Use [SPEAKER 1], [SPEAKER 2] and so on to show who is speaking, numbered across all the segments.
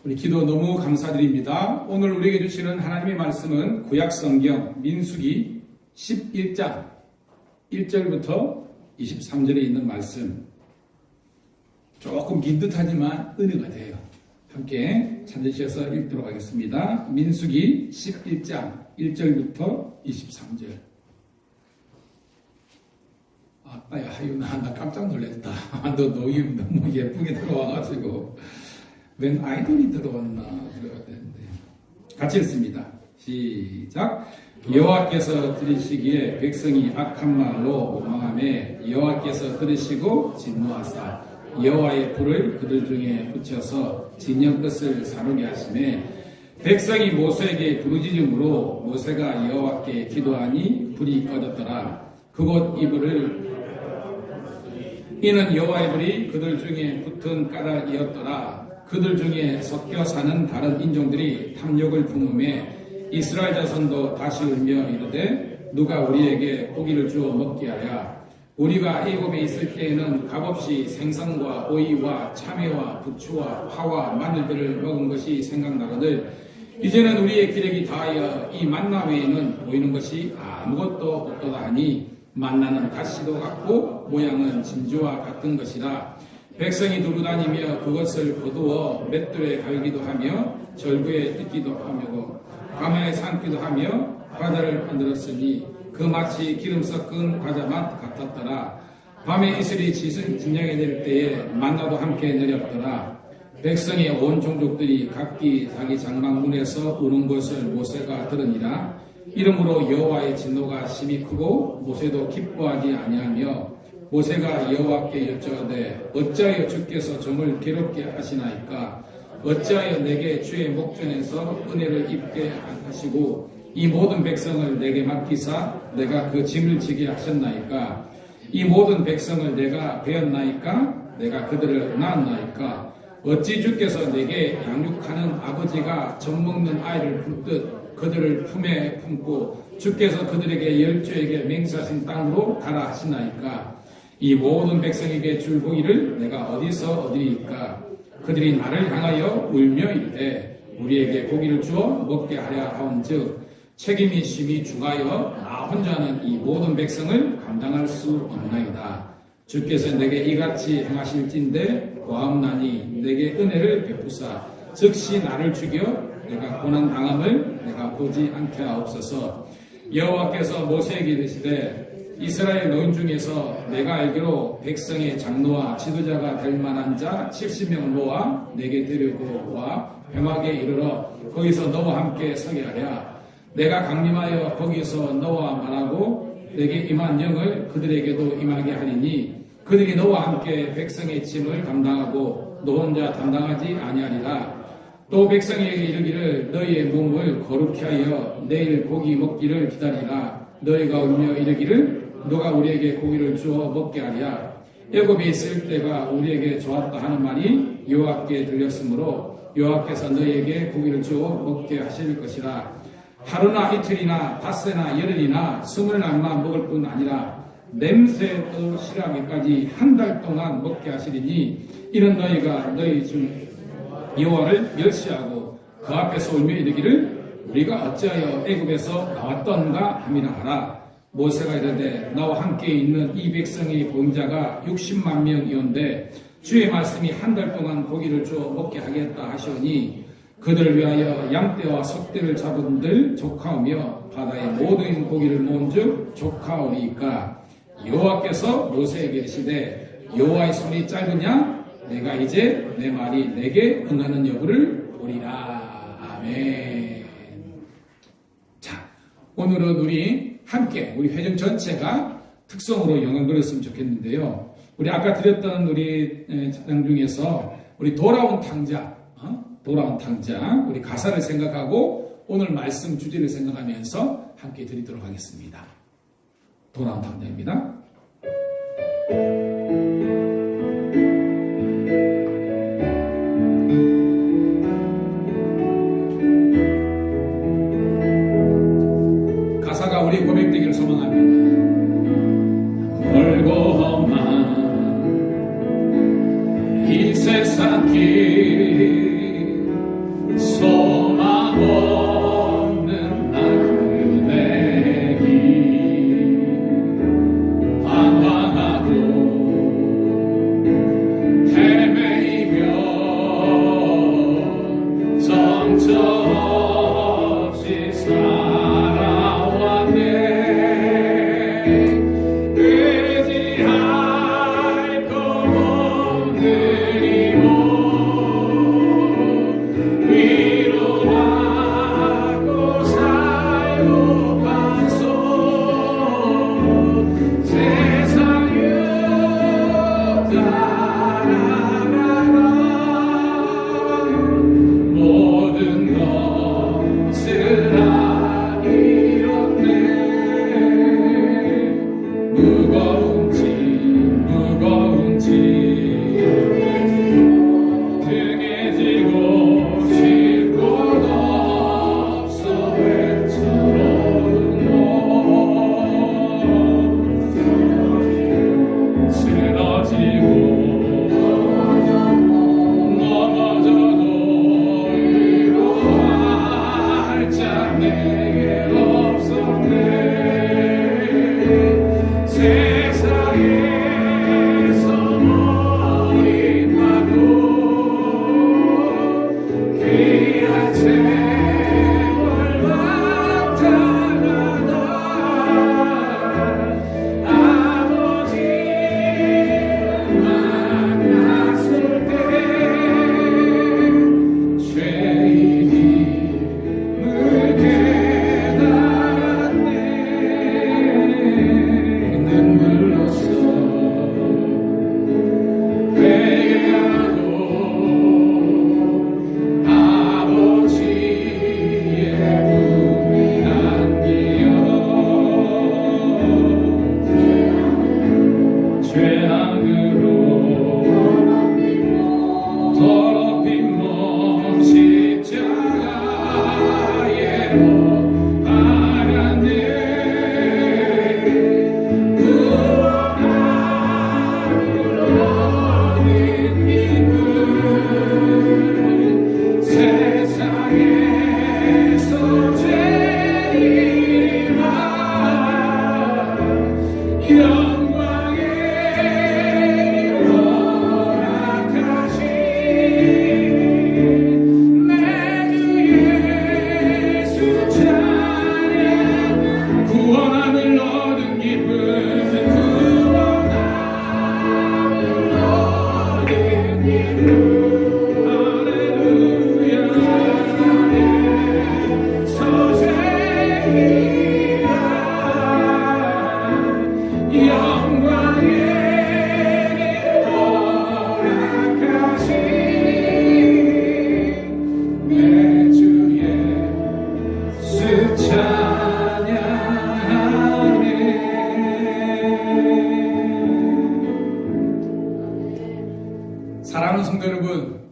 [SPEAKER 1] 우리 기도 너무 감사드립니다. 오늘 우리에게 주시는 하나님의 말씀은 구약성경 민수기 11장 1절부터 23절에 있는 말씀. 조금 긴 듯하지만 은혜가 돼요. 함께 찾으셔서 읽도록 하겠습니다. 민수기 11장 1절부터 23절. 아빠야 하윤아, 나 깜짝 놀랐다. 너 노임 너무 예쁘게 들어와가지고 웬 아이돌이 들어왔나 그래야 되는데. 같이 읽습니다. 시작. 여호와께서 들으시기에 백성이 악한 말로 원망하며 여호와께서 들으시고 진노하사 여호와의 불을 그들 중에 붙여서 진영 끝을 사르게 하시매 백성이 모세에게 부르짖음으로 모세가 여호와께 기도하니 불이 꺼졌더라. 그곳 이불을 이는 여호와의 불이 그들 중에 붙은 까닭이었더라. 그들 중에 섞여 사는 다른 인종들이 탐욕을 품음에 이스라엘 자손도 다시 울며 이르되 누가 우리에게 고기를 주어 먹게 하랴. 우리가 애굽에 있을 때에는 값없이 생선과 오이와 참외와 부추와 파와 마늘들을 먹은 것이 생각나거늘 이제는 우리의 기력이 다하여 이 만나 외에는 보이는 것이 아무것도 없도다 하니 만나는 가시도 같고 모양은 진주와 같은 것이라. 백성이 두루 다니며 그것을 거두어 맷돌에 갈기도 하며 절구에 뜯기도 하며 가마에 삶기도 하며 과자를 만들었으니 그 마치 기름 섞은 과자 맛 같았더라. 밤에 이슬이 진영에 내릴 때에 만나도 함께 내렸더라. 백성의 온 종족들이 각기 자기 장막문에서 우는 것을 모세가 들으니라. 이러므로 여호와의 진노가 심히 크고 모세도 기뻐하지 아니하며 모세가 여호와께 여쭈어되 어찌하여 주께서 정을 괴롭게 하시나이까. 어찌하여 내게 주의 목전에서 은혜를 입게 하시고 이 모든 백성을 내게 맡기사 내가 그 짐을 지게 하셨나이까. 이 모든 백성을 내가 배웠나이까. 내가 그들을 낳았나이까. 어찌 주께서 내게 양육하는 아버지가 젖먹는 아이를 품듯 그들을 품에 품고 주께서 그들에게 열조에게 맹세하신 땅으로 가라 하시나이까. 이 모든 백성에게 줄 고기를 내가 어디서 얻으리이까. 그들이 나를 향하여 울며 이르되 우리에게 고기를 주어 먹게 하려 하온즉 책임이 심히 중하여 나 혼자는 이 모든 백성을 감당할 수 없나이다. 주께서 내게 이같이 행하실진대 고함나니 내게 은혜를 베푸사 즉시 나를 죽여 내가 고난 당함을 내가 보지 않게 하옵소서. 여호와께서 모세에게 이르시되 이스라엘 노인 중에서 내가 알기로 백성의 장로와 지도자가 될 만한 자 70명을 모아 내게 데리고 와 회막에 이르러 거기서 너와 함께 서게 하랴. 내가 강림하여 거기서 너와 말하고 내게 임한 영을 그들에게도 임하게 하리니 그들이 너와 함께 백성의 짐을 감당하고 너 혼자 담당하지 아니하리라. 또 백성에게 이르기를 너희의 몸을 거룩히 하여 내일 고기 먹기를 기다리라. 너희가 울며 이르기를 누가 우리에게 고기를 주어 먹게 하랴. 애굽에 있을 때가 우리에게 좋았다 하는 말이 여호와께 들렸으므로 여호와께서 너희에게 고기를 주어 먹게 하실 것이라. 하루나 이틀이나 닷새나 열흘이나 20날만 먹을 뿐 아니라 냄새 실하기까지 한 달 동안 먹게 하시리니 이는 너희가 너희 중 여호와를 멸시하고 그 앞에서 울며 이르기를 우리가 어찌하여 애굽에서 나왔던가 함이라 하라. 모세가 이르되 나와 함께 있는 이 백성의 보임자가 60만 명이온데 주의 말씀이 한 달 동안 고기를 주어 먹게 하겠다 하시오니 그들을 위하여 양떼와 석대를 잡은들 조카오며 바다의 모든 고기를 모은즉 조카오리이까. 여호와께서 모세에게 이르시되 여호와의 손이 짧으냐. 내가 이제 내 말이 내게 응하는 여부를 보리라. 아멘. 자, 오늘은 우리 함께 우리 회중 전체가 특성으로 영광 그렸으면 좋겠는데요. 우리 아까 드렸던 우리 찬양 중에서 우리 돌아온 탕자, 돌아온 탕자, 우리 가사를 생각하고 오늘 말씀 주제를 생각하면서 함께 드리도록 하겠습니다. 돌아온 탕자입니다. 가사가 우리 고백되기를 소망합니다. 멀고 험한 이 세상 길 죄악으로 더럽힌 몸 십자가에 못 박았네. 구원하는 이분 세상에서 제일만 영광에 허락하신 내 주 예수 찬양. 구원함을 얻은 기쁨, 구원함을 얻은 기쁨. 할렐루야. 서제이라 영광에 허락하신 내 주 예수 찬양하네. 사랑하는 성도 여러분,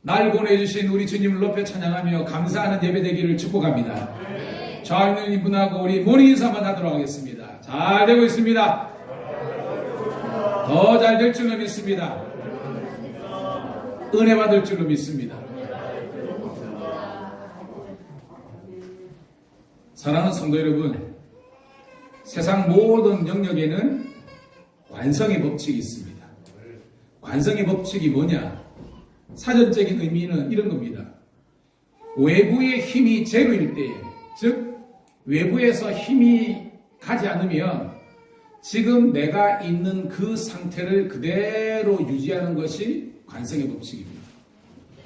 [SPEAKER 1] 날 보내주신 우리 주님을 높여 찬양하며 감사하는 예배 되기를 축복합니다. 좌우 있는 이분하고 우리 모닝 인사만 하도록 하겠습니다. 잘 되고 있습니다. 더 잘 될 줄로 믿습니다. 은혜 받을 줄로 믿습니다. 사랑하는 성도 여러분, 세상 모든 영역에는 관성의 법칙이 있습니다. 관성의 법칙이 뭐냐? 사전적인 의미는 이런 겁니다. 외부의 힘이 제로일 때에, 즉 외부에서 힘이 가지 않으면 지금 내가 있는 그 상태를 그대로 유지하는 것이 관성의 법칙입니다.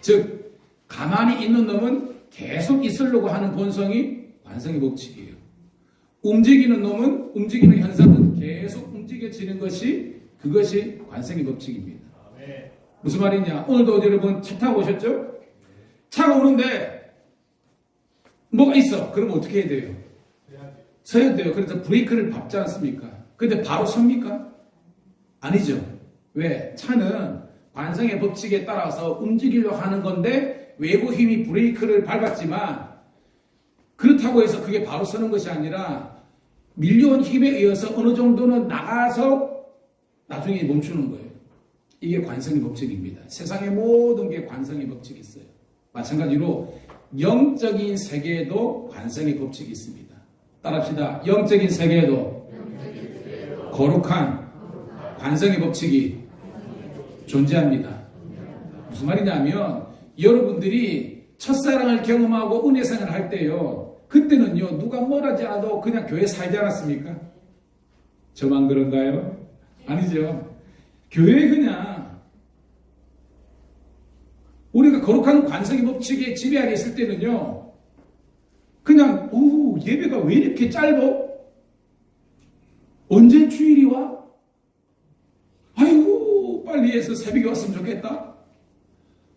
[SPEAKER 1] 즉 가만히 있는 놈은 계속 있으려고 하는 본성이 관성의 법칙이에요. 움직이는 놈은, 움직이는 현상은 계속 움직여지는 것이, 그것이 관성의 법칙입니다. 무슨 말이냐? 오늘도 여러분 차 타고 오셨죠? 차가 오는데 뭐가 있어. 그러면 어떻게 해야 돼요? 서야 돼요. 그래서 브레이크를 밟지 않습니까? 근데 바로 섭니까? 아니죠. 왜? 차는 관성의 법칙에 따라서 움직이려고 하는 건데 외부 힘이 브레이크를 밟았지만 그렇다고 해서 그게 바로 서는 것이 아니라 밀려온 힘에 의해서 어느 정도는 나가서 나중에 멈추는 거예요. 이게 관성의 법칙입니다. 세상의 모든 게 관성의 법칙이 있어요. 마찬가지로 영적인 세계에도 관성의 법칙이 있습니다. 따라합시다. 영적인 세계에도 거룩한 관성의 법칙이 존재합니다. 무슨 말이냐면 여러분들이 첫사랑을 경험하고 은혜생활을 할 때요, 그때는요 누가 뭐라지 않아도 그냥 교회 살지 않았습니까? 저만 그런가요? 아니죠. 교회 그냥 우리가 거룩한 관성의 법칙에 지배 아래 있을 때는요 그냥 예배가 왜 이렇게 짧어? 언제 주일이 와? 아이고 빨리 해서 새벽에 왔으면 좋겠다.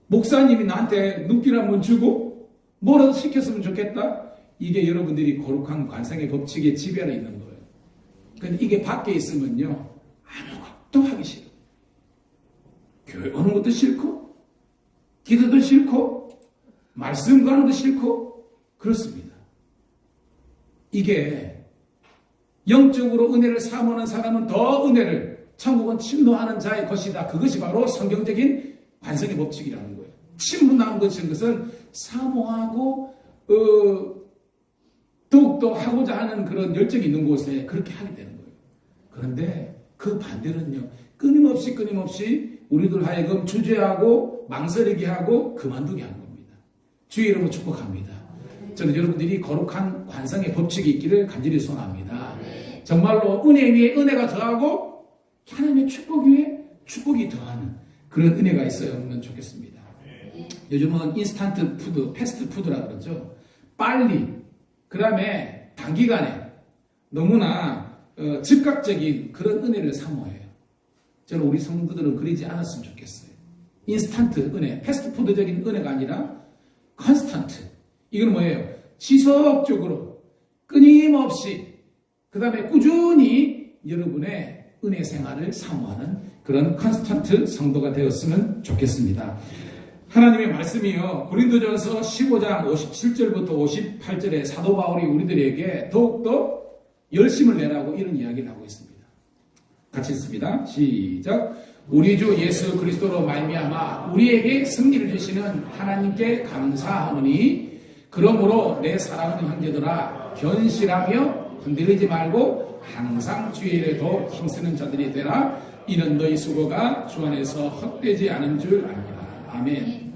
[SPEAKER 1] 목사님이 나한테 눈길 한번 주고 뭐라도 시켰으면 좋겠다. 이게 여러분들이 거룩한 관성의 법칙에 지배 아래 있는 거예요. 근데 이게 밖에 있으면요 아무것도 하기 싫어. 교회 오는 것도 싫고 기도도 싫고 말씀 가는 것도 싫고 그렇습니다. 이게 영적으로 은혜를 사모하는 사람은 더 은혜를, 천국은 침노하는 자의 것이다. 그것이 바로 성경적인 관성의 법칙이라는 거예요. 침노하는 것은 사모하고 더욱더 하고자 하는 그런 열정이 있는 곳에 그렇게 하게 되는 거예요. 그런데 그 반대는요 끊임없이 우리들 하여금 주저하고 망설이게 하고 그만두게 하는 겁니다. 주의 이름으로 축복합니다. 저는 여러분들이 거룩한 관성의 법칙이 있기를 간절히 소원합니다. 정말로 은혜 위에 은혜가 더하고 하나님의 축복 위에 축복이 더하는 그런 은혜가 있으면 좋겠습니다. 요즘은 인스턴트 푸드, 패스트 푸드라 그러죠. 빨리, 그 다음에 단기간에 너무나 즉각적인 그런 은혜를 사모해요. 저는 우리 성도들은 그러지 않았으면 좋겠어요. 인스턴트 은혜, 패스트푸드적인 은혜가 아니라 컨스턴트. 이건 뭐예요? 지속적으로 끊임없이 그 다음에 꾸준히 여러분의 은혜 생활을 사모하는 그런 컨스턴트 성도가 되었으면 좋겠습니다. 하나님의 말씀이요, 고린도전서 15장 57절부터 58절에 사도 바울이 우리들에게 더욱더 열심을 내라고 이런 이야기를 하고 있습니다. 같이 읽습니다. 시작. 우리 주 예수 그리스도로 말미암아 우리에게 승리를 주시는 하나님께 감사하오니 그러므로 내 사랑하는 형제들아 견실하며 흔들리지 말고 항상 주의 일에 더 힘쓰는 자들이 되라. 이는 너희 수고가 주 안에서 헛되지 않은 줄 압니다. 아멘.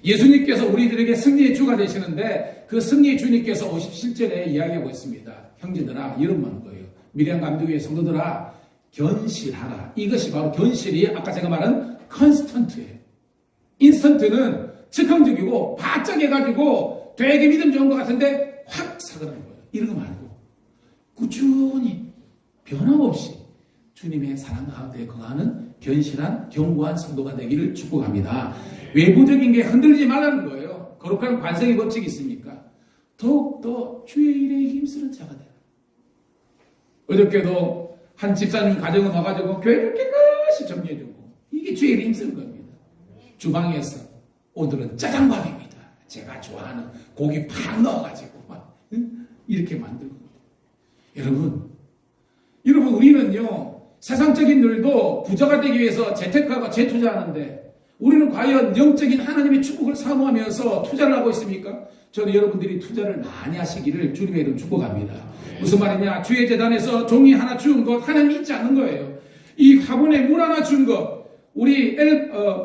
[SPEAKER 1] 예수님께서 우리들에게 승리의 주가 되시는데 그 승리의 주님께서 57절에 이야기하고 있습니다. 형제들아, 이런 말인 거예요. 미련 감독의 성도들아, 견실하라. 이것이 바로 견실이 아까 제가 말한 컨스턴트예요. 인스턴트는 즉흥적이고 바짝 해가지고 되게 믿음 좋은 것 같은데 확 사그라는 거예요. 이런 거 말고 꾸준히 변함없이 주님의 사랑 가운데 거하는 견실한 견고한 성도가 되기를 축복합니다. 외부적인 게 흔들리지 말라는 거예요. 거룩한 관성의 법칙이 있으니까 더욱더 주의 일에 힘쓰는 자가 되라. 어저께도 한 집사님 가정에 와가지고 교회를 깨끗이 정리해주고 이게 주의 일에 힘쓰는 겁니다. 주방에서 오늘은 짜장밥입니다. 제가 좋아하는 고기 팍 넣어가지고 막 이렇게 만들고. 여러분 우리는요 세상적인 일도 부자가 되기 위해서 재테크하고 재투자하는데 우리는 과연 영적인 하나님의 축복을 사모하면서 투자를 하고 있습니까? 저는 여러분들이 투자를 많이 하시기를 주님의 이름 축복합니다. 무슨 말이냐? 주의 재단에서 종이 하나 주운 것 하나님 잊지 않는 거예요. 이 화분에 물 하나 준 것, 우리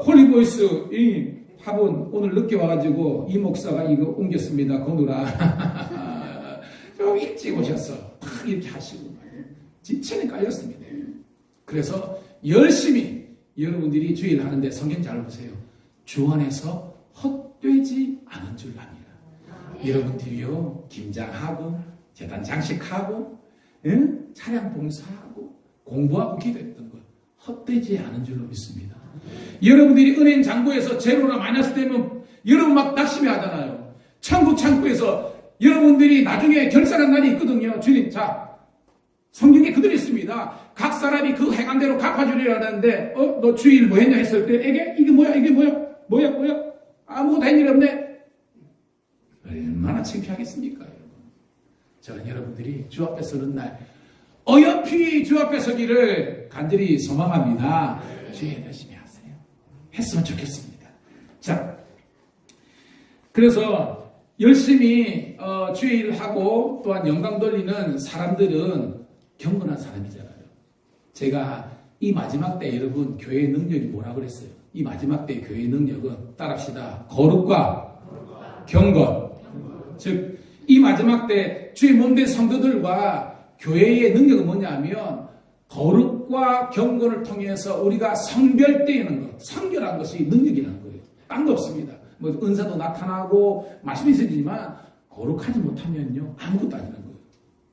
[SPEAKER 1] 홀리보이스 이 화분 오늘 늦게 와가지고 이 목사가 이거 옮겼습니다. 거누라 좀 일찍 오셨어. 탁 이렇게 하시고 지천에 깔렸습니다. 그래서 열심히 여러분들이 주의를 하는데 성경 잘 보세요. 주 안에서 헛되지 않은 줄 압니다. 여러분들이요 김장하고 재단 장식하고 차량 봉사하고 공부하고 기도했던 것 헛되지 않은 줄로 믿습니다. 여러분들이 은행 잔고에서 제로나 마이너스 되면 여러분 막 낙심해 하잖아요. 천국 창구에서 여러분들이 나중에 결산한 날이 있거든요. 주님, 자 성경에 그대로 있습니다. 각 사람이 그 행한 대로 갚아주리라 하는데 너 주일 뭐 했냐 했을 때 이게 뭐야 아무것도 한 일 없네. 얼마나 창피하겠습니까, 여러분. 저는 여러분들이 주 앞에 서는 날 어여피 주 앞에 서기를 간절히 소망합니다. 주의 열심히 하세요. 했으면 좋겠습니다. 자, 그래서 열심히 주의 일을 하고 또한 영광 돌리는 사람들은 경건한 사람이잖아요. 제가 이 마지막 때 여러분 교회의 능력이 뭐라 그랬어요? 이 마지막 때 교회의 능력은 따라합시다. 거룩과 경건. 즉 이 마지막 때 주의 몸된 성도들과 교회의 능력은 뭐냐면 거룩과 경건을 통해서 우리가 성별되는 것, 성결한 것이 능력이라는 거예요. 딴 거 없습니다. 뭐 은사도 나타나고 말씀이 있어지지만 거룩하지 못하면요 아무것도 아니라는 거예요.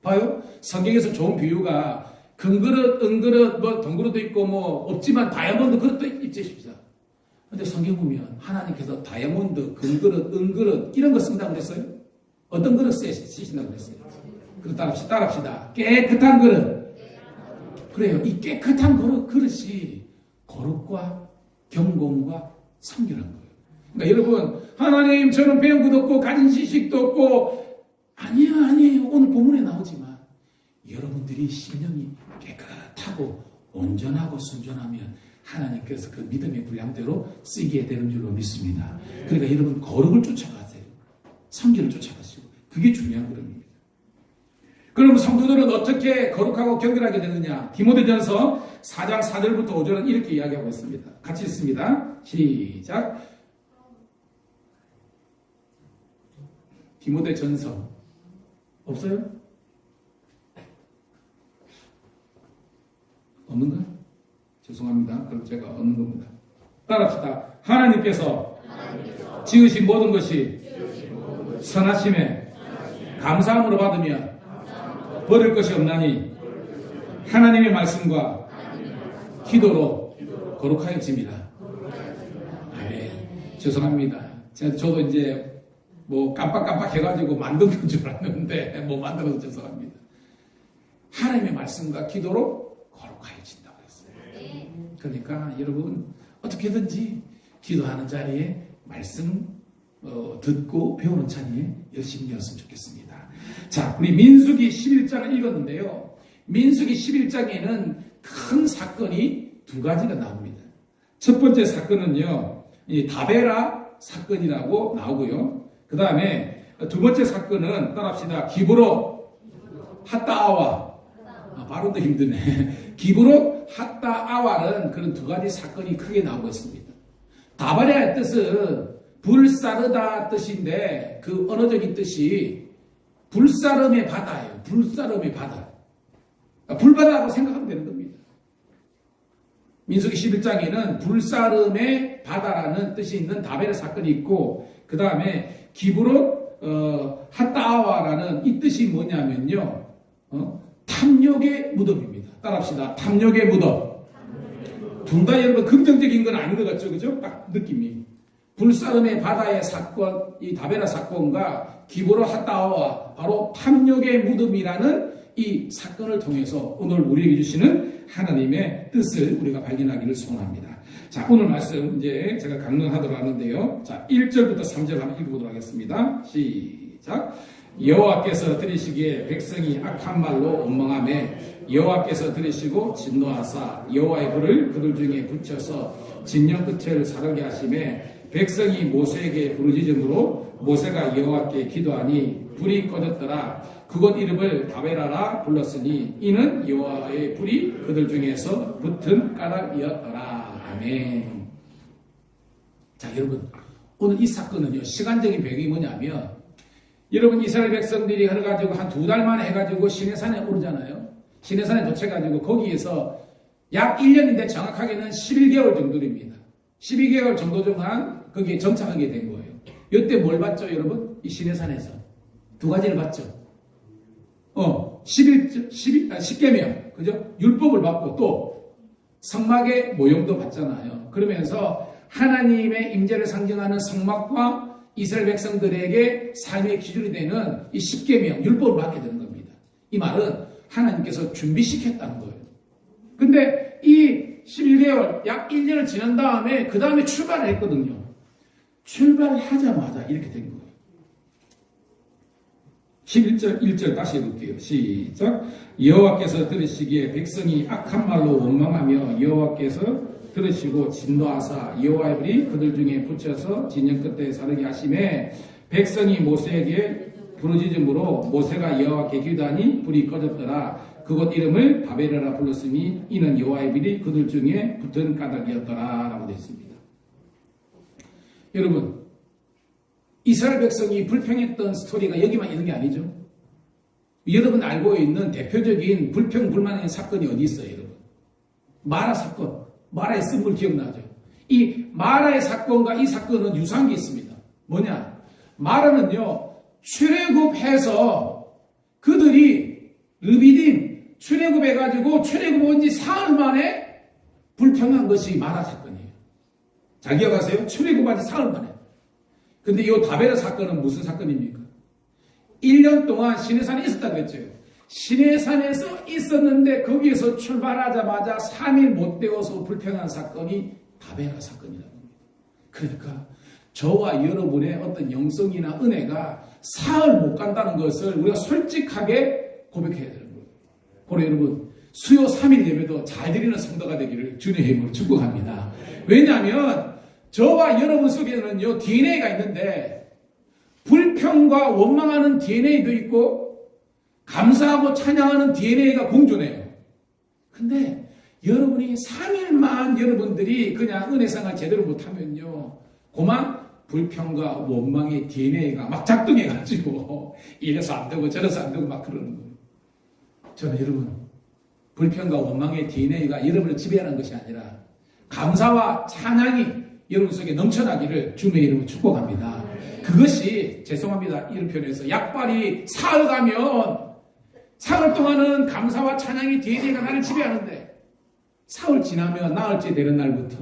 [SPEAKER 1] 봐요. 성경에서 좋은 비유가 금그릇, 은그릇, 뭐 동그릇도 있고 뭐 없지만 다이아몬드 그릇도 있으십시오. 근데 성경 보면 하나님께서 다이아몬드, 금그릇, 은그릇 이런 거 쓴다고 그랬어요? 어떤 그릇 쓰신다고 그랬어요? 그릇 따라합시다. 깨끗한 그릇. 그래요. 이 깨끗한 그릇이 거룩과 경건과 성결한 거예요. 그러니까 여러분, 하나님 저는 배운 것도 없고 가진 지식도 없고 아니에요. 오늘 본문에 나오지만 여러분들이 심령이 깨끗하고 온전하고 순전하면 하나님께서 그 믿음의 분량대로 쓰게 되는 줄로 믿습니다. 그러니까 여러분 거룩을 쫓아가세요. 성결을 쫓아가시고 그게 중요한 거랍니다. 그럼 성도들은 어떻게 거룩하고 경건하게 되느냐? 디모데전서 4장 4절부터 5절은 이렇게 이야기하고 있습니다. 같이 읽습니다. 시작. 디모데전서 없어요? 없는가? 죄송합니다. 그럼 제가 얻는 겁니다. 따라합시다. 하나님께서 지으신 모든 것이 선하심에 감사함으로 받으면 버릴 것이 없나니 하나님의 말씀과 기도로 거룩하여집니다. 아멘. 죄송합니다. 저도 이제 뭐 깜빡깜빡 해가지고 만든 건 줄 알았는데 뭐 만들어서 죄송합니다. 하나님의 말씀과 기도로 거룩 그러니까 여러분 어떻게든지 기도하는 자리에 말씀 듣고 배우는 자리에 열심히 되었으면 좋겠습니다. 자, 우리 민수기 11장을 읽었는데요. 민수기 11장에는 큰 사건이 두 가지가 나옵니다. 첫 번째 사건은요, 이 다베라 사건이라고 나오고요. 그 다음에 두 번째 사건은 따라합시다. 기브로 핫다아와. 발음도 힘드네. 기브로 핫다아와는 그런 두 가지 사건이 크게 나오고 있습니다. 다베라의 뜻은 불사르다 뜻인데 그 언어적인 뜻이 불사름의 바다예요. 불사름의 바다. 불바다라고 생각하면 되는 겁니다. 민수기 11장에는 불사름의 바다라는 뜻이 있는 다베라 사건이 있고 그 다음에 기브롯 핫다아와라는 이 뜻이 뭐냐면요. 탐욕의 무덤입니다. 따라합시다. 탐욕의 무덤. 둘 다 여러분 긍정적인 건 아닌 것 같죠? 그죠? 딱 느낌이. 불사름의 바다의 사건, 이 다베라 사건과 기브롯 핫다아와 바로 탐욕의 무덤이라는 이 사건을 통해서 오늘 우리에게 주시는 하나님의 뜻을 우리가 발견하기를 소원합니다. 자, 오늘 말씀 이제 제가 강론하도록 하는데요. 자, 1절부터 3절 한번 읽어보도록 하겠습니다. 시작. 여호와께서 들으시기에 백성이 악한 말로 원망하매 여호와께서 들으시고 진노하사 여호와의 불을 그들 중에 붙여서 진영 끝을 사르게 하시매 백성이 모세에게 부르짖음으로 모세가 여호와께 기도하니 불이 꺼졌더라. 그곳 이름을 다베라라 불렀으니 이는 여호와의 불이 그들 중에서 붙은 까닭이었더라. 아멘. 자, 여러분 오늘 이 사건은요 시간적인 배경이 뭐냐면 여러분 이스라엘 백성들이 해가지고 한 2달 만에 해가지고 시내산에 오르잖아요. 시내산에 도착해가지고 거기에서 약 1년인데 정확하게는 11개월 정도입니다. 12개월 정도 동안 거기에 정착하게 된 거예요. 이때 뭘 봤죠 여러분? 이 시내산에서 두 가지를 봤죠. 10계명, 그죠? 율법을 받고 또 성막의 모형도 받잖아요. 그러면서 하나님의 임재를 상징하는 성막과 이스라엘 백성들에게 삶의 기준이 되는 이 10계명, 율법을 받게 되는 겁니다. 이 말은 하나님께서 준비시켰다는 거예요. 근데 이 11개월, 약 1년을 지난 다음에 그 다음에 출발을 했거든요. 출발하자마자 이렇게 된 거예요. 11절 1절 다시 해볼게요. 시작. 여호와께서 들으시기에 백성이 악한 말로 원망하며 여호와께서 들으시고 진노하사 여호와의 불이 그들 중에 붙여서 진영 끝에 사르게 하심에 백성이 모세에게 부르짖음으로 모세가 여호와께 기도하니 불이 꺼졌더라. 그곳 이름을 다베라라 불렀으니 이는 여호와의 불이 그들 중에 붙은 까닭이었더라 라고 되어 있습니다. 여러분 이스라엘 백성이 불평했던 스토리가 여기만 있는 게 아니죠. 여러분 알고 있는 대표적인 불평불만의 사건이 어디 있어요, 여러분? 마라 사건. 마라의 쓴물 기억나죠? 이 마라의 사건과 이 사건은 유사한 게 있습니다. 뭐냐? 마라는요, 출애굽해서 그들이 르비딤 출애굽해가지고 출애굽 온 지 사흘 만에 불평한 것이 마라 사건이에요. 잘 기억하세요? 출애굽한 지 사흘 만에. 근데 이 다베라 사건은 무슨 사건입니까? 1년 동안 시내산에 있었다고 했죠. 시내산에서 있었는데 거기에서 출발하자마자 3일 못 되어서 불평한 사건이 다베라 사건이라는 겁니다. 그러니까 저와 여러분의 어떤 영성이나 은혜가 사흘 못 간다는 것을 우리가 솔직하게 고백해야 되는 거예요. 그래 여러분 수요 3일 예배도 잘 드리는 성도가 되기를 주님의 이름으로 축복합니다. 왜냐하면 저와 여러분 속에는요, DNA가 있는데, 불평과 원망하는 DNA도 있고, 감사하고 찬양하는 DNA가 공존해요. 근데, 여러분이 3일만 여러분들이 그냥 은혜상을 제대로 못하면요, 그만 불평과 원망의 DNA가 막 작동해가지고, 이래서 안 되고 저래서 안 되고 막 그러는 거예요. 저는 여러분, 불평과 원망의 DNA가 여러분을 지배하는 것이 아니라, 감사와 찬양이 여러분 속에 넘쳐나기를 주님의 이름으로 축복합니다. 그것이 죄송합니다. 이런 표현에서 약발이 사흘 가면 사흘 동안은 감사와 찬양이 DNA가 나를 지배하는데 사흘 지나면 나흘째 되는 날부터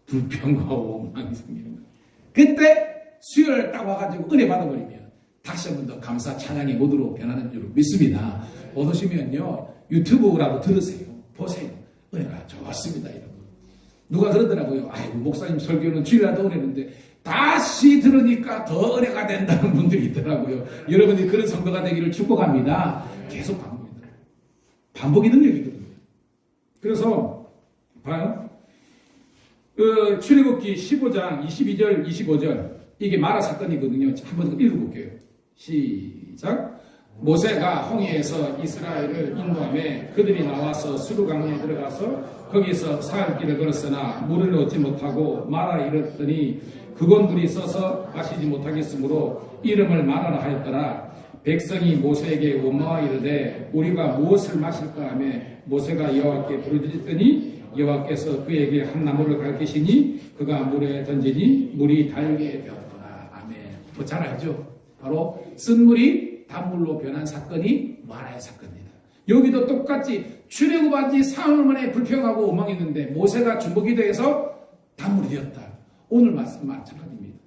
[SPEAKER 1] 불평과 원망이 생기는 거예요. 그때 수요일 딱 와가지고 은혜 받아버리면 다시 한 번 더 감사 찬양의 모드로 변하는 줄 믿습니다. 오시면요 유튜브라도 들으세요. 보세요. 은혜가 좋았습니다. 여러분. 누가 그러더라고요. 아이고, 목사님 설교는 주일날도 은혜는데 다시 들으니까 더 은혜가 된다는 분들이 있더라고요. 여러분이 그런 성도가 되기를 축복합니다. 계속 반복이더라고요. 반복이 능력이거든요. 그래서 봐요. 출애굽기 15장 22절 25절 이게 마라 사건이거든요. 한번 읽어볼게요. 시작. 모세가 홍해에서 이스라엘을 인도하며 그들이 나와서 수르강에 들어가서 거기서 사흘길을 걸었으나 물을 얻지 못하고 마라 이르렀더니 그곳 물이 써서 마시지 못하겠으므로 이름을 마라라 하였더라. 백성이 모세에게 원망하여 이르되 우리가 무엇을 마실까 하며 모세가 여호와께 부르짖더니 여호와께서 그에게 한 나무를 가르치시니 그가 물에 던지니 물이 달게 되었더라. 아멘. 뭐 잘 알죠? 바로 쓴 물이 단물로 변한 사건이 마라의 사건입니다. 여기도 똑같이 출애굽한 지 사흘 만에 불평하고 원망했는데 모세가 주먹이 되어서 단물이 되었다. 오늘 말씀 마찬가지입니다.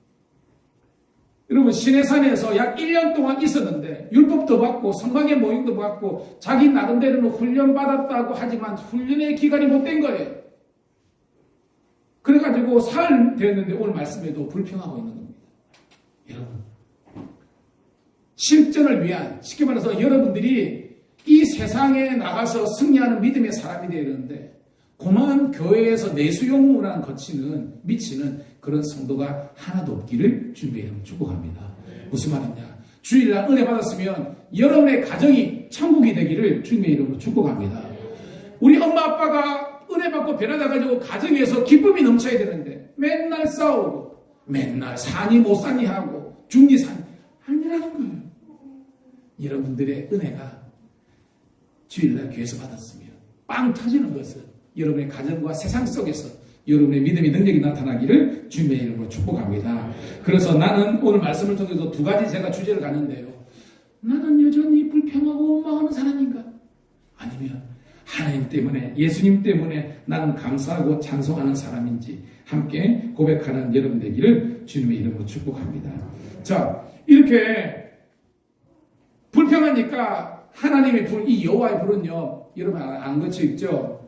[SPEAKER 1] 여러분 시내산에서 약 1년 동안 있었는데 율법도 받고 성막의 모임도 받고 자기 나름대로는 훈련 받았다고 하지만 훈련의 기간이 못 된 거예요. 그래가지고 사흘 됐는데 오늘 말씀에도 불평하고 있는 겁니다. 여러분 실전을 위한 쉽게 말해서 여러분들이 이 세상에 나가서 승리하는 믿음의 사람이 되어야 되는데 고마운 교회에서 내수용무라는 거치는 미치는 그런 성도가 하나도 없기를 주님의 이름으로 축복합니다. 무슨 말이냐? 주일날 은혜 받았으면 여러분의 가정이 천국이 되기를 주님의 이름으로 축복합니다. 우리 엄마 아빠가 은혜 받고 변화돼가지고 가정에서 기쁨이 넘쳐야 되는데 맨날 싸우고 맨날 사니 못 사니 하고 죽니 사니 아니라는 거예요. 여러분들의 은혜가 주일날 교회에서 받았으면 빵 터지는 것은 여러분의 가정과 세상 속에서 여러분의 믿음의 능력이 나타나기를 주님의 이름으로 축복합니다. 그래서 나는 오늘 말씀을 통해서 두 가지 제가 주제를 가는데요. 나는 여전히 불평하고 원망하는 사람인가? 아니면 하나님 때문에 예수님 때문에 나는 감사하고 찬송하는 사람인지 함께 고백하는 여러분 되기를 주님의 이름으로 축복합니다. 자, 이렇게 불평하니까 하나님의 불, 이 여호와의 불은요, 여러분 안 거쳐 있죠?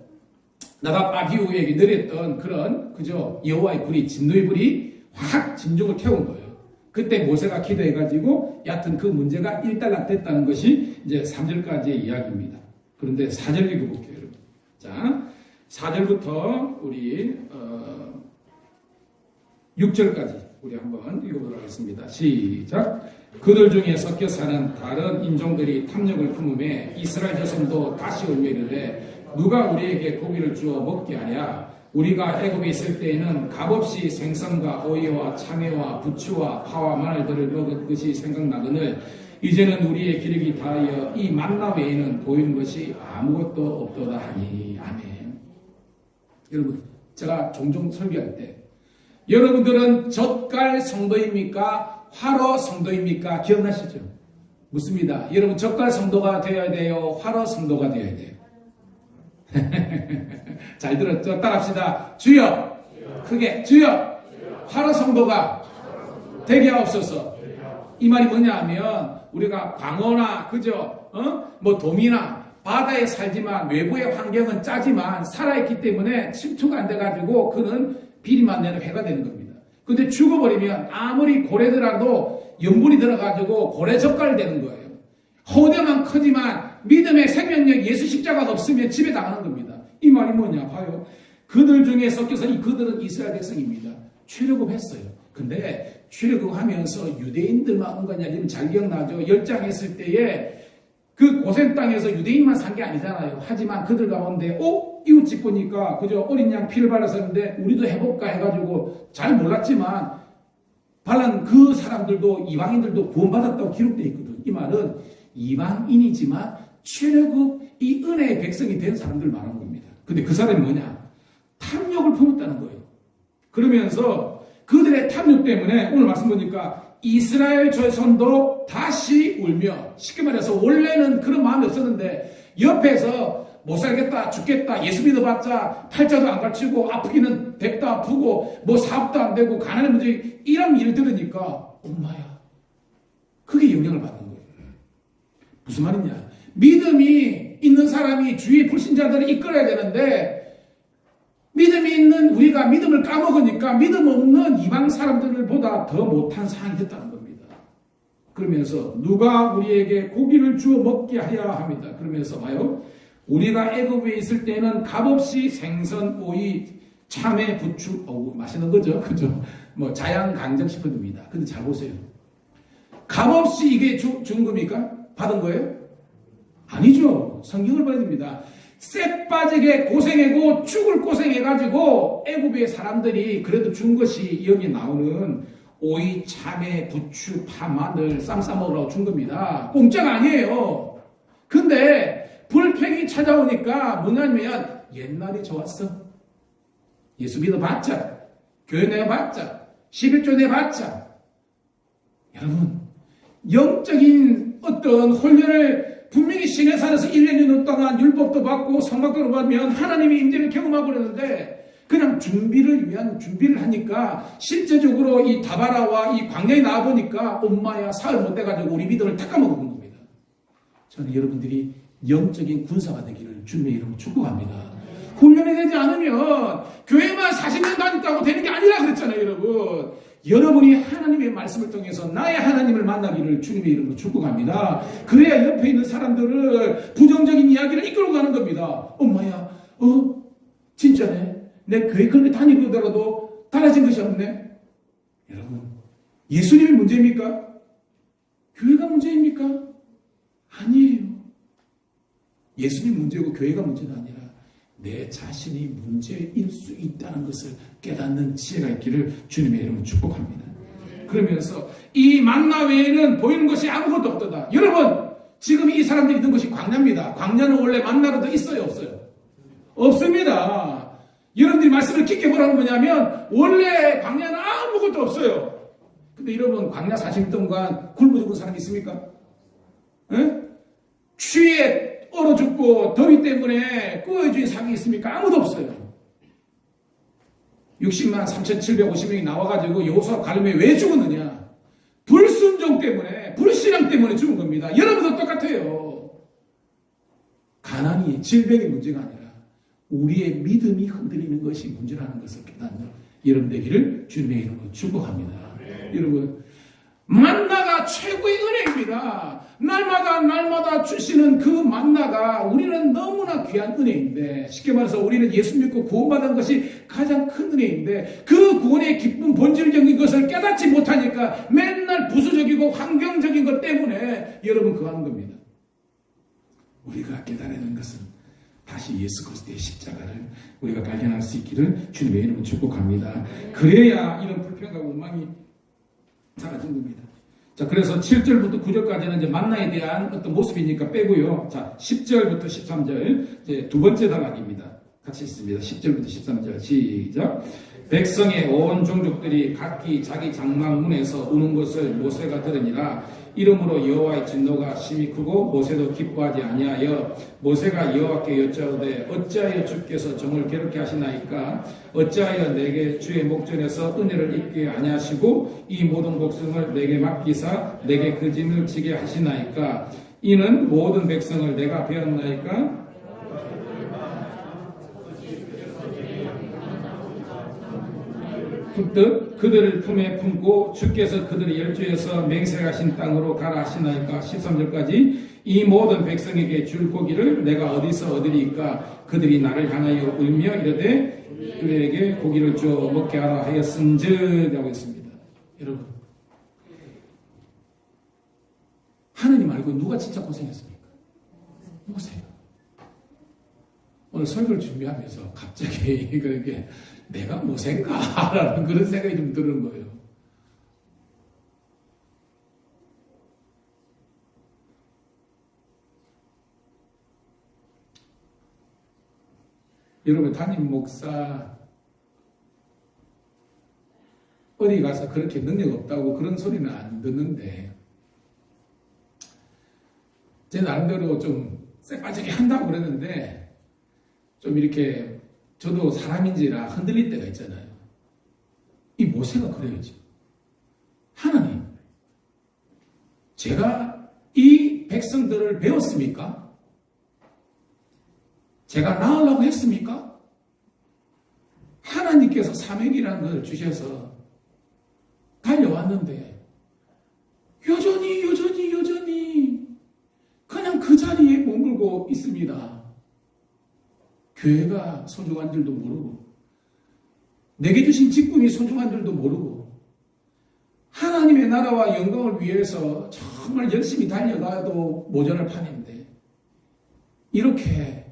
[SPEAKER 1] 나답 아비후에게 내렸던 그런 그죠 여호와의 불이 진노의 불이 확 진중을 태운 거예요. 그때 모세가 기도해가지고 얕은 그 문제가 일단락됐다는 것이 이제 3절까지의 이야기입니다. 그런데 4절 읽어볼게요, 여러분. 자, 4절부터 우리 6절까지 우리 한번 읽어보도록 하겠습니다. 시작. 그들 중에 섞여 사는 다른 인종들이 탐욕을 품음에 이스라엘 자손도 다시 울며 이르되 누가 우리에게 고기를 주어 먹게 하랴? 우리가 애굽에 있을 때에는 값없이 생선과 오이와 참외와 부추와 파와 마늘들을 먹은 것이 생각나거늘 이제는 우리의 기력이 다하여 이 만나 외에는 보이는 것이 아무것도 없도다 하니. 아멘. 여러분, 제가 종종 설교할 때 여러분들은 젓갈 성도입니까? 화로 성도입니까? 기억나시죠? 묻습니다. 여러분 젓갈 성도가 되어야 돼요? 화로 성도가 되어야 돼요? 잘 들었죠? 따라합시다. 주여, 크게 주여, 화로 성도가 되게 하옵소서. 이 말이 뭐냐 하면 우리가 광어나 그죠? 뭐 도미나 바다에 살지만 외부의 환경은 짜지만 살아있기 때문에 침투가 안 돼가지고 그는 비리만 내는 회가 되는 겁니다. 근데 죽어버리면 아무리 고래더라도 염분이 들어가지고 고래 젓갈 되는 거예요. 호대만 크지만 믿음의 생명력 예수 십자가가 없으면 집에 당하는 겁니다. 이 말이 뭐냐 봐요. 그들 중에 섞여서 그들은 이스라엘 백성입니다. 출애굽했어요. 근데 출애굽하면서 유대인들만 온 거냐 지금 잘 기억나죠? 열장했을 때에 그 고센 땅에서 유대인만 산 게 아니잖아요. 하지만 그들 가운데 이웃집 보니까 그저 어린 양 피를 발랐었는데 우리도 해볼까 해가지고 잘 몰랐지만 발란 그 사람들도 이방인들도 구원받았다고 기록되어 있거든. 이 말은 이방인이지만 출애굽 이 은혜의 백성이 된 사람들 말하는 겁니다. 근데 그 사람이 뭐냐? 탐욕을 품었다는 거예요. 그러면서 그들의 탐욕 때문에 오늘 말씀 보니까 이스라엘 자손도 다시 울며 쉽게 말해서 원래는 그런 마음이 없었는데 옆에서 못 살겠다 죽겠다 예수 믿어봤자 팔자도 안 갖추고 아프기는 백도 아프고 뭐 사업도 안 되고 가난의 문제 이런 일 들으니까 엄마야 그게 영향을 받는 거예요. 무슨 말이냐? 믿음이 있는 사람이 주위 불신자들을 이끌어야 되는데 믿음이 있는 우리가 믿음을 까먹으니까 믿음 없는 이방 사람들보다 더 못한 상황이 됐다는 겁니다. 그러면서 누가 우리에게 고기를 주어 먹게 하여야 합니다. 그러면서 봐요. 우리가 애굽에 있을 때는 값없이 생선, 오이, 참외, 부추, 맛있는 거죠. 그죠? 자양강정식품입니다. 근데 잘 보세요. 값없이 이게 준 겁니까? 받은 거예요? 아니죠. 성경을 봐야 됩니다. 쎄 빠지게 고생하고 죽을 고생해가지고 애굽의 사람들이 그래도 준 것이 여기 나오는 오이, 참외, 부추, 파, 마늘, 쌈 싸먹으라고 준 겁니다. 공짜가 아니에요. 근데 불평이 찾아오니까 뭐냐면 옛날이 좋았어. 예수 믿어봤자, 교회 내봤자, 11조 내봤자. 여러분, 영적인 어떤 훈련을 분명히 신의 산에서 1년 동안 율법도 받고 성막도 받으면 하나님의 임재를 경험하고 그러는데 그냥 준비를 위한 준비를 하니까 실제적으로 이 다바라와 이 광야에 나와보니까 엄마야 사흘 못 돼가지고 우리 믿음을 닦아먹은 겁니다. 저는 여러분들이 영적인 군사가 되기를 주님의 이름으로 축복합니다. 훈련이 되지 않으면 교회만 40년 다녔다고 되는 게 아니라 그랬잖아요, 여러분. 여러분이 하나님의 말씀을 통해서 나의 하나님을 만나기를 주님의 이름으로 축복합니다. 그래야 옆에 있는 사람들을 부정적인 이야기를 이끌고 가는 겁니다. 엄마야, 진짜네. 내 교회 그렇게 다니더라도 달라진 것이 없네. 여러분, 예수님이 문제입니까? 교회가 문제입니까? 아니에요. 예수님 문제고 교회가 문제가 아니라 내 자신이 문제일 수 있다는 것을 깨닫는 지혜가 있기를 주님의 이름으로 축복합니다. 그러면서 이 만나 외에는 보이는 것이 아무것도 없다. 여러분, 지금 이 사람들이 있는 것이 광야입니다. 광야는 원래 만나로도 있어요, 없어요? 없습니다. 여러분들이 말씀을 깊게 보라는 뭐냐면 원래 광야는 아무것도 없어요. 근데 여러분, 광야 40일 동안 굶어 죽은 사람이 있습니까? 에? 추위에 얼어 죽고 더위 때문에 꾸어 죽은 사람이 있습니까? 아무도 없어요. 60만 3,750명이 나와가지고 여호수아 가늠에 왜 죽었느냐? 불순종 때문에, 불신앙 때문에 죽은 겁니다. 여러분도 똑같아요. 가난이, 질병이 문제가 아니라 우리의 믿음이 흔들리는 것이 문제라는 것을 깨닫는 여러분 되기를 주님의 이름으로 축복합니다. 여러분, 만나가 최고의 은혜입니다. 날마다 주시는 그 만나가 우리는 너무나 귀한 은혜인데, 쉽게 말해서 우리는 예수 믿고 구원받은 것이 가장 큰 은혜인데, 그 구원의 기쁨 본질적인 것을 깨닫지 못하니까 맨날 부수적이고 환경적인 것 때문에 여러분 그거 하는 겁니다. 우리가 깨달아야 하는 것은 다시 예수 그리스도의 십자가를 우리가 발견할 수 있기를 주님의 이름으로 축복합니다. 그래야 이런 불평과 원망이 사라진 겁니다. 자, 그래서 7절부터 9절까지는 이제 만나에 대한 어떤 모습이니까 빼고요. 자, 10절부터 13절, 이제 두 번째 단락입니다. 같이 있습니다. 10절부터 13절, 시작. 백성의 온 종족들이 각기 자기 장막문에서 우는 것을 모세가 들으니라. 이러므로 여호와의 진노가 심히 크고 모세도 기뻐하지 아니하여 모세가 여호와께 여짜오되 어찌하여 주께서 종을 괴롭게 하시나이까? 어찌하여 내게 주의 목전에서 은혜를 입게 아니하시고 이 모든 복성을 내게 맡기사 내게 그 짐을 지게 하시나이까? 이는 모든 백성을 내가 배웠나이까? 품듯 그들을 품에 품고 주께서 그들의 열조에서 맹세하신 땅으로 가라 하시나이까? 13절까지 이 모든 백성에게 줄 고기를 내가 어디서 얻으리이까? 그들이 나를 향하여 울며 이르되 그들에게 고기를 주어 먹게 하라 하였은즉 하고 있습니다. 여러분, 하느님 말고 누가 진짜 고생했습니까? 모세요. 오늘 설교를 준비하면서 갑자기 이게 내가 모세인가? 라는 그런 생각이 좀 드는 거예요. 여러분, 담임 목사 어디 가서 그렇게 능력 없다고 그런 소리는 안 듣는데 제 나름대로 좀 쎄빠지게 한다고 그랬는데 좀 이렇게 저도 사람인지라 흔들릴 때가 있잖아요. 이 모세가 그래야지. 하나님, 제가 이 백성들을 배웠습니까? 제가 낳으려고 했습니까? 하나님께서 사명이라는 것을 주셔서 달려왔는데 여전히 그냥 그 자리에 머물고 있습니다. 교회가 소중한 줄도 모르고 내게 주신 직분이 소중한 줄도 모르고 하나님의 나라와 영광을 위해서 정말 열심히 달려가도 모자랄 판인데 이렇게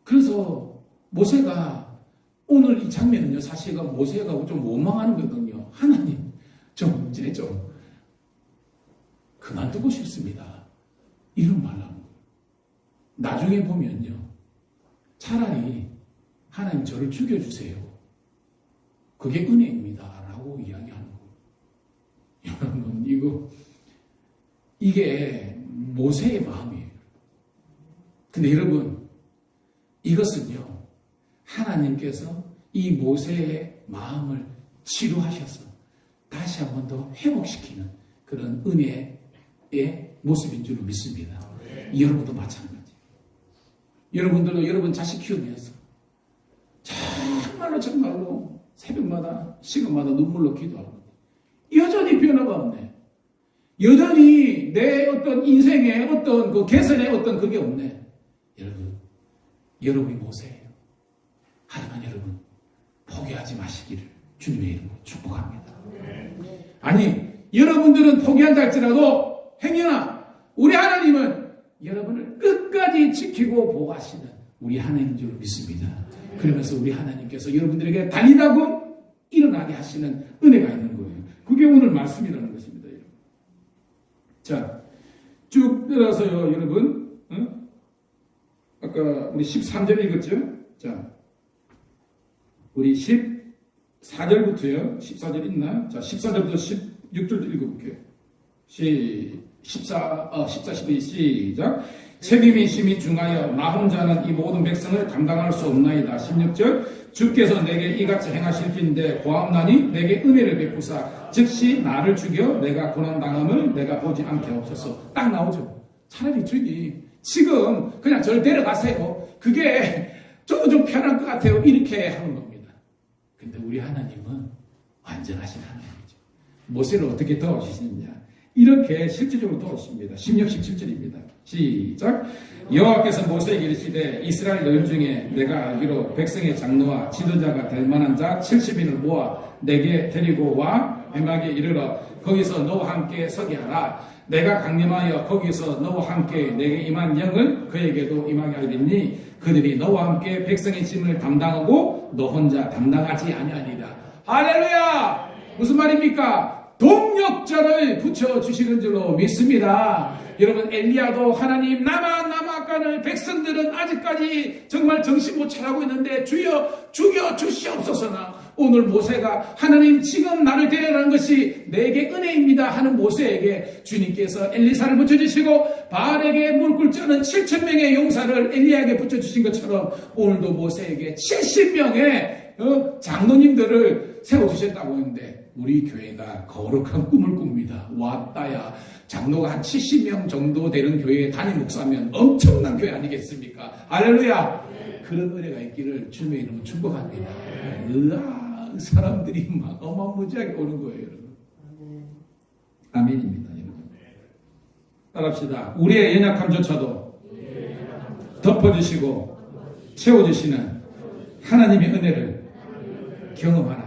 [SPEAKER 1] 그래서 모세가 오늘 이 장면은요 사실은 모세가 좀 원망하는 거거든요. 하나님 이제 좀 그만두고 싶습니다. 이런 말 하는 거예요. 나중에 보면요 차라리 하나님 저를 죽여주세요. 그게 은혜입니다. 라고 이야기하는 거예요. 여러분 이게 모세의 마음이에요. 근데 여러분 이것은요 하나님께서 이 모세의 마음을 치료하셔서 다시 한 번 더 회복시키는 그런 은혜의 모습인 줄 믿습니다. 여러분도 마찬가지. 여러분들도 여러분 자식 키우면서 정말로 새벽마다 시간마다 눈물로 기도하고 여전히 변화가 없네. 여전히 내 어떤 인생의 어떤 그 개선의 어떤 그게 없네. 여러분이 모세예요. 하지만 여러분 포기하지 마시기를 주님의 이름으로 축복합니다. 아니 여러분들은 포기한다 할지라도 행여나 우리 하나님은 여러분을 끝까지 지키고 보호하시는 우리 하나님인 줄 믿습니다. 그러면서 우리 하나님께서 여러분들에게 달리다고 일어나게 하시는 은혜가 있는 거예요. 그게 오늘 말씀이라는 것입니다. 자, 쭉 따라서요, 여러분. 아까 우리 13절 읽었죠? 자, 우리 14절부터요. 14절 있나? 자, 14절부터 16절도 읽어볼게요. 14, 15, 시작. 책임이 심히 중하여 나 혼자는 이 모든 백성을 감당할 수 없나이다. 16절. 주께서 내게 이같이 행하실 긴데 고함나니 내게 은혜를 베푸사 즉시 나를 죽여 내가 고난당함을 내가 보지 않게 없어서. 딱 나오죠. 차라리 주님 지금 그냥 저를 데려가세요. 그게 저도 좀 편할 것 같아요. 이렇게 하는 겁니다. 근데 우리 하나님은 완전하신 하나님이죠. 모세를 어떻게 도와주시느냐. 이렇게 실질적으로 도와주십니다. 16, 17절입니다. 시작. 여호와께서 모세에게 이르시되 이스라엘 너희 중에 내가 알기로 백성의 장로와 지도자가 될 만한 자 70인을 모아 내게 데리고 와 회막에 이르러 거기서 너와 함께 서게 하라. 내가 강림하여 거기서 너와 함께 내게 임한 영을 그에게도 임하게 하리니 그들이 너와 함께 백성의 짐을 담당하고 너 혼자 담당하지 아니하리라. 할렐루야. 무슨 말입니까? 동력자를 붙여주시는 줄로 믿습니다. 여러분 엘리야도 하나님 남아간을 백성들은 아직까지 정말 정신 못 차리고 있는데 주여 죽여 주시옵소서나 오늘 모세가 하나님 지금 나를 데려가는 것이 내게 은혜입니다 하는 모세에게 주님께서 엘리사를 붙여주시고 바알에게 무릎 꿇지 않은 7,000명의 용사를 엘리야에게 붙여주신 것처럼 오늘도 모세에게 70명의 장로님들을 세워주셨다고 하는데 우리 교회가 거룩한 꿈을 꿉니다. 왔다야 장로가 한 70명 정도 되는 교회에 담임 목사면 엄청난 교회 아니겠습니까? 할렐루야. 그런 은혜가 있기를 주님의 이름으로 축복합니다. 사람들이 막 어마무지하게 오는 거예요, 여러분. 아멘입니다, 여러분. 따라합시다. 우리의 연약함조차도 덮어주시고 채워주시는 하나님의 은혜를 경험하라.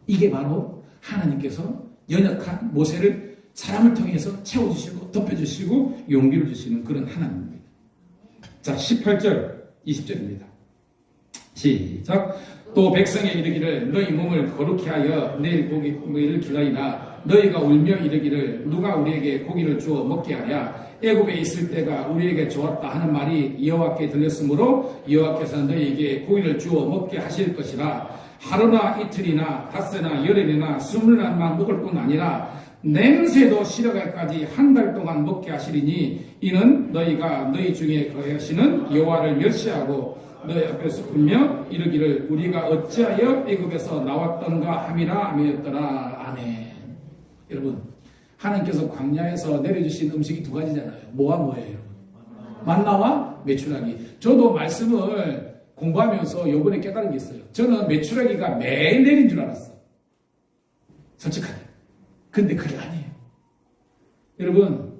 [SPEAKER 1] 이게 바로 하나님께서 연약한 모세를 사람을 통해서 채워주시고 덮여주시고 용기를 주시는 그런 하나님입니다. 자, 18절 20절입니다. 시작. 또 백성에 이르기를 너희 몸을 거룩히 하여 내일 고기를 기다리라. 너희가 울며 이르기를 누가 우리에게 고기를 주어 먹게 하랴. 애굽에 있을 때가 우리에게 좋았다 하는 말이 여호와께 들렸으므로 여호와께서 너희에게 고기를 주어 먹게 하실 것이라. 하루나 이틀이나 닷새나 열흘이나 20날만 먹을 뿐 아니라 냄새도 싫어갈까지 한 달 동안 먹게 하시리니 이는 너희가 너희 중에 거하시는 여호와를 멸시하고 너희 앞에서 울며 이르기를 우리가 어찌하여 애굽에서 나왔던가 함이라 하였더라. 아멘. 여러분 하나님께서 광야에서 내려주신 음식이 두 가지잖아요. 뭐와 뭐예요? 만나와 메추라기. 저도 말씀을 공부하면서 요번에 깨달은 게 있어요. 저는 메추라기가 매일 내린 줄 알았어. 솔직하게. 근데 그게 아니에요. 여러분,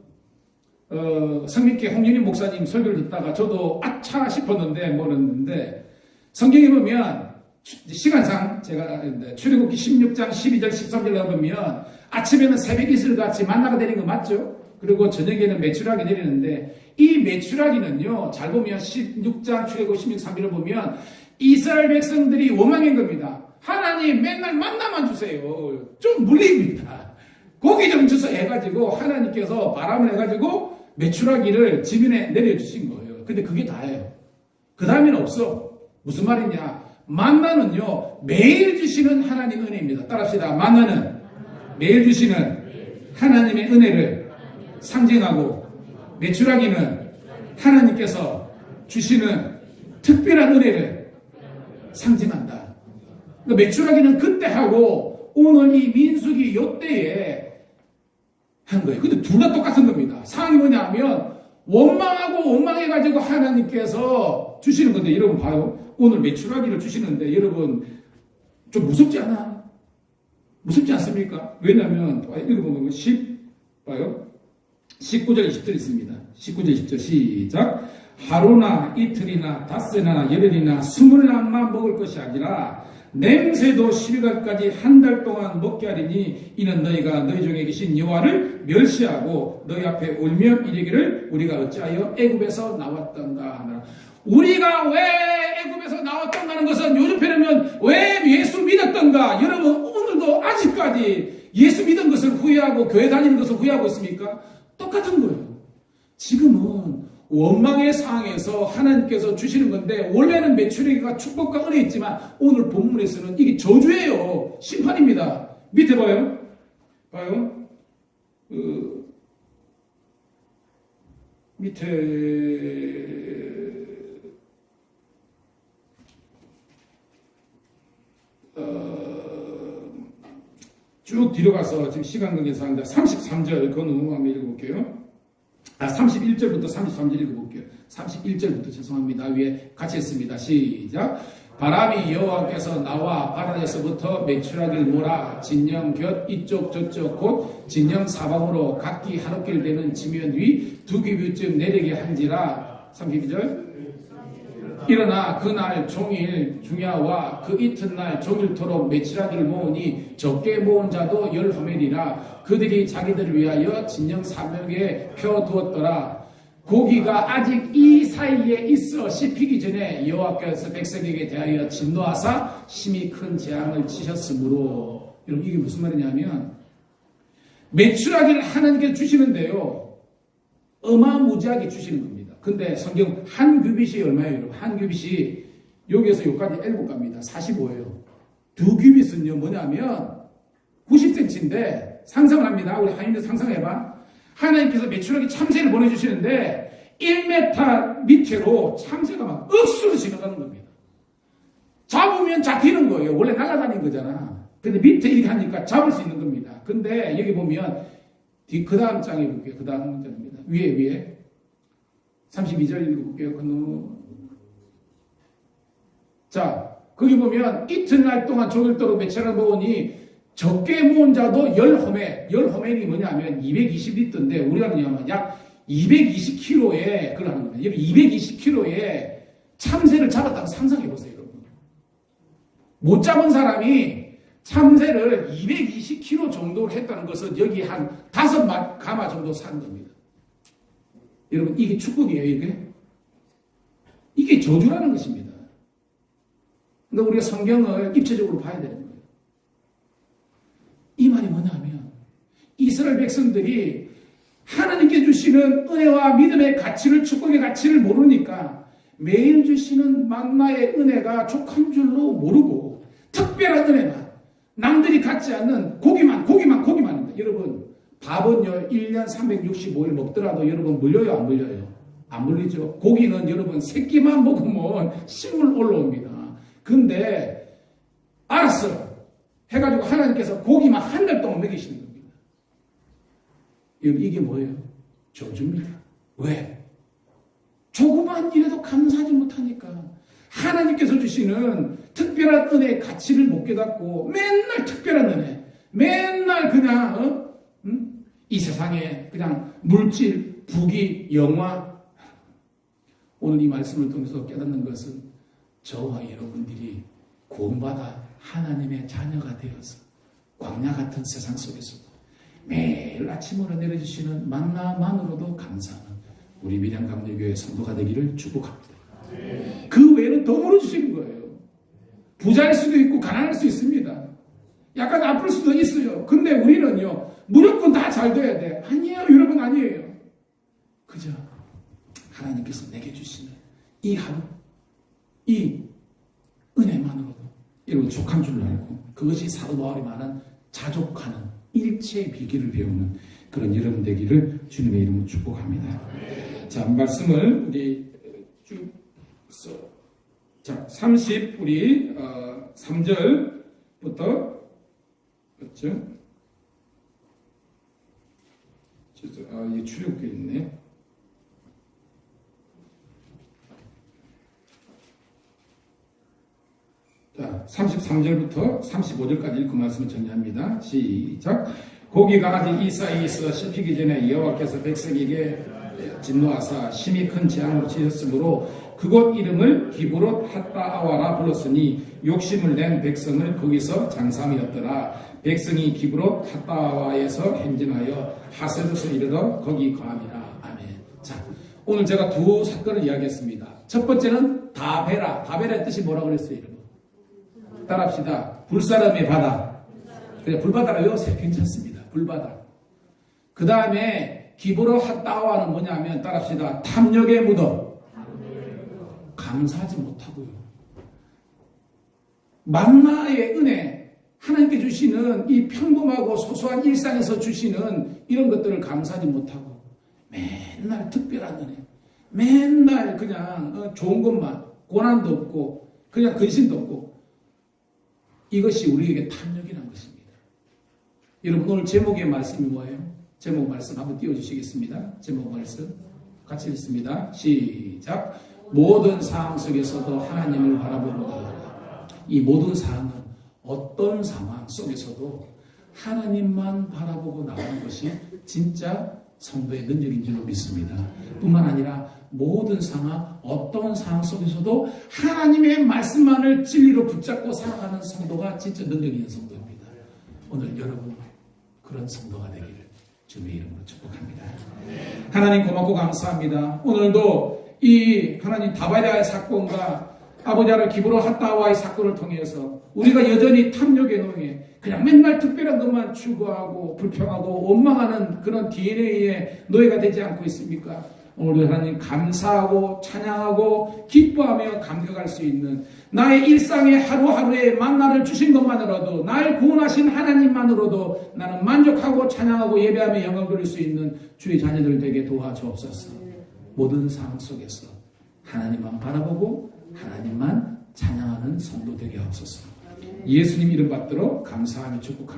[SPEAKER 1] 성민계 홍윤희 목사님 설교를 듣다가 저도 아차 싶었는데 모르는데 성경에 보면 시간상 제가 출애굽기 16장 12절 13절에 보면 아침에는 새벽 이슬 같이 만나가 내리는 거 맞죠? 그리고 저녁에는 메추라기 내리는데 이 메추라기는요 잘 보면 16장 출애굽 16장을 보면 이스라엘 백성들이 원망인 겁니다. 하나님 맨날 만나만 주세요. 좀 물립니다. 고기 좀 주세요 해가지고 하나님께서 바람을 해가지고 메추라기를 지면에 내려주신 거예요. 근데 그게 다예요. 그 다음에는 없어. 무슨 말이냐? 만나는요 매일 주시는 하나님 은혜입니다. 따라합시다. 만나는 매일 주시는 하나님의 은혜를 상징하고 메추라기는 하나님께서 주시는 특별한 은혜를 상징한다. 그러니까 메추라기는 그때 하고 오늘 이 민수기 요때에 한 거예요. 근데 둘 다 똑같은 겁니다. 상황이 뭐냐면 원망하고 원망해가지고 하나님께서 주시는 건데 여러분 봐요. 오늘 메추라기를 주시는데 여러분 좀 무섭지 않아? 무섭지 않습니까? 왜냐하면 읽어보면 봐요. 19절 20절 있습니다. 19절 20절 시작. 하루나 이틀이나 닷새나 열흘이나 21만 먹을 것이 아니라 냄새도 실각까지 한 달 동안 먹게 하리니 이는 너희가 너희 중에 계신 여호와를 멸시하고 너희 앞에 울며 이르기를 우리가 어찌하여 애굽에서 나왔던가 하나. 우리가 왜 애굽에서 나왔던가 하는 것은 요즘 표현하면 왜 예수 믿었던가. 여러분 오늘도 아직까지 예수 믿은 것을 후회하고 교회 다니는 것을 후회하고 있습니까? 똑같은 거예요. 지금은 원망의 상황에서 하나님께서 주시는 건데 원래는 메추라기가 축복과 은혜 있지만 오늘 본문에서는 이게 저주예요. 심판입니다. 밑에 봐요. 밑에 쭉 뒤로 가서 지금 시간 관계상 합니다. 33절 그거 한번 읽어볼게요. 31절부터 33절 읽어볼게요. 31절부터 죄송합니다. 위에 같이 했습니다. 시작. 바람이 여호와께서 나와 바다에서부터 메추라기를 몰아 진영 곁 이쪽 저쪽 곧 진영 사방으로 각기 한옥길 되는 지면 위 두 규빗쯤 내리게 한지라. 32절. 일어나 그날 종일 중야와 그 이튿날 종일토록 메추라기를 모으니 적게 모은 자도 10호멜이라. 그들이 자기들을 위하여 진영 사명에 펴두었더라. 고기가 아직 이 사이에 있어 씹히기 전에 여호와께서 백성에게 대하여 진노하사 심히 큰 재앙을 치셨으므로. 여러분 이게 무슨 말이냐면 메추라기를 하나님께 주시는데요 어마무지하게 주시는 겁니다. 근데 성경 한 규빗이 얼마예요? 여러분? 한 규빗이 여기에서 여기까지 7갑니다. 45예요. 두 규빗은요 뭐냐면 90cm인데 상상을 합니다. 우리 하인들 상상해봐. 하나님께서 메추라기 참새를 보내주시는데 1m 밑으로 참새가 막 억수로 지나가는 겁니다. 잡으면 잡히는 거예요. 원래 날아다니는 거잖아. 근데 밑에 이렇게 하니까 잡을 수 있는 겁니다. 근데 여기 보면 그 다음 장에 볼게요. 그 다음 장입니다. 위에 32절 읽어볼게요. 자, 거기 보면 이튿날 동안 종일토록 메추라기를 모으니 적게 모은 자도 10호멜. 10호멜이 뭐냐면 220리터인데 우리가 뭐냐면 약 220kg에 그걸 하는 겁니다. 220kg에 참새를 잡았다고 상상해보세요, 여러분. 못 잡은 사람이 참새를 220kg 정도를 했다는 것은 여기 한 5가마 정도 산 겁니다. 여러분, 이게 축복이에요, 이게? 이게 저주라는 것입니다. 그러니까 우리가 성경을 입체적으로 봐야 되는 거예요. 이 말이 뭐냐면, 이스라엘 백성들이 하나님께 주시는 은혜와 믿음의 가치를, 축복의 가치를 모르니까 매일 주시는 만나의 은혜가 족한 줄로 모르고 특별한 은혜만, 남들이 갖지 않는 고기만 여러분, 밥은요 1년 365일 먹더라도 여러분 물려요 안 물려요? 안 물리죠. 고기는 여러분 새끼만 먹으면 식물 올라옵니다. 근데 알았어 해가지고 하나님께서 고기만 한 달 동안 먹이시는 겁니다. 여러분 이게 뭐예요? 저주입니다. 왜? 조그만 일에도 감사하지 못하니까 하나님 하나님께서 주시는 특별한 은혜의 가치를 못 깨닫고 맨날 특별한 은혜, 맨날 그냥 이 세상에 그냥 물질, 부귀, 영화. 오늘 이 말씀을 통해서 깨닫는 것은 저와 여러분들이 구원받아 하나님의 자녀가 되어서 광야 같은 세상 속에서도 매일 아침으로 내려주시는 만나만으로도 감사하는 우리 밀양감리교회 성도가 되기를 축복합니다. 그 외에는 덤으로 주시는 거예요. 부자일 수도 있고 가난할 수 있습니다. 약간 아플 수도 있어요. 근데 우리는요, 무조건 다 잘 돼야 돼. 아니에요, 여러분, 아니에요. 그저 하나님께서 내게 주시는 이 하루, 이 은혜만으로도 여러분 족한 줄 알고, 그것이 사도 바울이 말한 자족하는 일체의 비결을 배우는 그런 여러분 되기를 주님의 이름으로 축복합니다. 자, 말씀을 우리 쭉 자, 30 우리 3절부터 그렇죠? 이게 출력돼 있네. 자, 33절부터 35절까지 읽고 말씀을 정리합니다. 시작. 고기 강아지 이사이에서 씹히기 전에 여호와께서 백성에게 진노하사 심히 큰 재앙으로 치셨으므로 그곳 이름을 기브롯 핫바아와라 불렀으니 욕심을 낸 백성을 거기서 장사하였더라. 백성이 기브롯 핫바아와에서 행진하여 하세롯에 이르러 거기 거함이라. 아멘. 자, 오늘 제가 두 사건을 이야기했습니다. 첫 번째는 다베라. 다베라의 뜻이 뭐라고 그랬어요, 여러분? 따라합시다. 불사름의 바다. 그래, 불바다라 외우세요. 괜찮습니다. 불바다. 그 다음에 기브롯 핫바아와는 뭐냐면 따라합시다. 탐욕의 무덤. 감사하지 못하고요. 만나의 은혜, 하나님께 주시는 이 평범하고 소소한 일상에서 주시는 이런 것들을 감사하지 못하고 맨날 특별한 은혜, 맨날 그냥 좋은 것만, 고난도 없고 그냥 근심도 없고, 이것이 우리에게 탐욕이라는 것입니다. 여러분, 오늘 제목의 말씀이 뭐예요? 제목 말씀 한번 띄워주시겠습니다. 제목 말씀 같이 읽습니다. 시작. 모든 상황 속에서도 하나님을 바라보고 나아가라. 이 모든 상황은 어떤 상황 속에서도 하나님만 바라보고 나가는 것이 진짜 성도의 능력인 줄로 믿습니다. 뿐만 아니라 모든 상황, 어떤 상황 속에서도 하나님의 말씀만을 진리로 붙잡고 살아가는 성도가 진짜 능력 있는 성도입니다. 오늘 여러분 그런 성도가 되기를 주님의 이름으로 축복합니다. 하나님 고맙고 감사합니다. 오늘도 이 하나님 다바리아의 사건과 아버지를 기브롯 핫바아와의 사건을 통해서 우리가 여전히 탐욕의 노예, 그냥 맨날 특별한 것만 추구하고 불평하고 원망하는 그런 DNA의 노예가 되지 않고 있습니까? 오늘 하나님 감사하고 찬양하고 기뻐하며 감격할 수 있는 나의 일상의 하루하루의 만나를 주신 것만으로도, 날 구원하신 하나님만으로도 나는 만족하고 찬양하고 예배하며 영광 돌릴 수 있는 주의 자녀들 되게 도와주옵소서. 모든 상황 속에서 하나님만 바라보고 하나님만 찬양하는 성도 되게 하옵소서. 예수님 이름 받들어 감사하며 축복합니다.